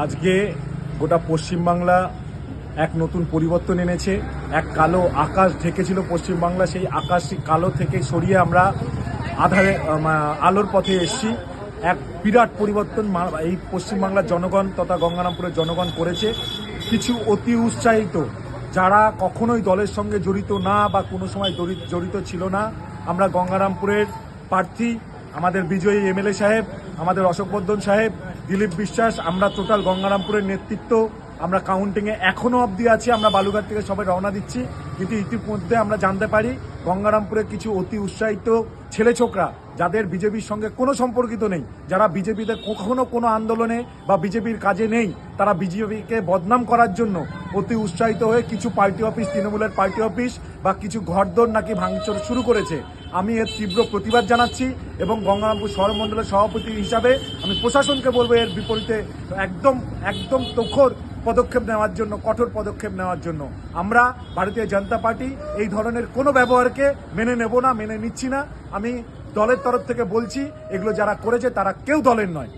আজকে গোটা পশ্চিমবাংলা এক নতুন পরিবর্তন এনেছে। এক কালো আকাশ ঢেকেছিল পশ্চিমবাংলা, সেই আকাশটি কালো থেকে সরিয়ে আমরা আধারে আলোর পথে এসেছি। এক বিরাট পরিবর্তন এই পশ্চিমবাংলার জনগণ তথা গঙ্গারামপুরের জনগণ করেছে। কিছু অতি উৎসাহিত যারা কখনোই দলের সঙ্গে জড়িত না বা কোনো সময় জড়িত ছিল না, আমরা গঙ্গারামপুরের প্রার্থী, আমাদের বিজয়ী এমএলএ সাহেব, আমাদের অশোক বর্ধন সাহেব, দিলীপ বিশ্বাস, আমরা টোটাল গঙ্গারামপুরের নেতৃত্ব আমরা কাউন্টিংয়ে এখনও অবধি আছি। আমরা বালুঘাট থেকে সবাই রওনা দিচ্ছি, কিন্তু ইতিমধ্যে আমরা জানতে পারি গঙ্গারামপুরের কিছু অতি উৎসাহিত ছেলে ছোকরা যাদের বিজেপির সঙ্গে কোনো সম্পর্কিত নেই, যারা বিজেপিতে কখনো কোনো আন্দোলনে বা বিজেপির কাজে নেই, তারা বিজেপিকে বদনাম করার জন্য অতি উৎসাহিত হয়ে কিছু পার্টি অফিস, তৃণমূলের পার্টি অফিস বা কিছু ঘরদোর নাকি ভাঙচুর শুরু করেছে। আমি এর তীব্র প্রতিবাদ জানাচ্ছি এবং গঙ্গারামপুর শহর মণ্ডলের সভাপতি হিসাবে আমি প্রশাসনকে বলবো এর বিপরীতে একদম তোখর পদক্ষেপ নেওয়ার জন্য, কঠোর পদক্ষেপ নেওয়ার জন্য। আমরা ভারতীয় জনতা পার্টি এই ধরনের কোনো ব্যবহারকে মেনে নেব না, মেনে নিচ্ছি না। আমি দলের তরফ থেকে বলছি, এগুলো যারা করেছে তারা কেউ দলের নয়।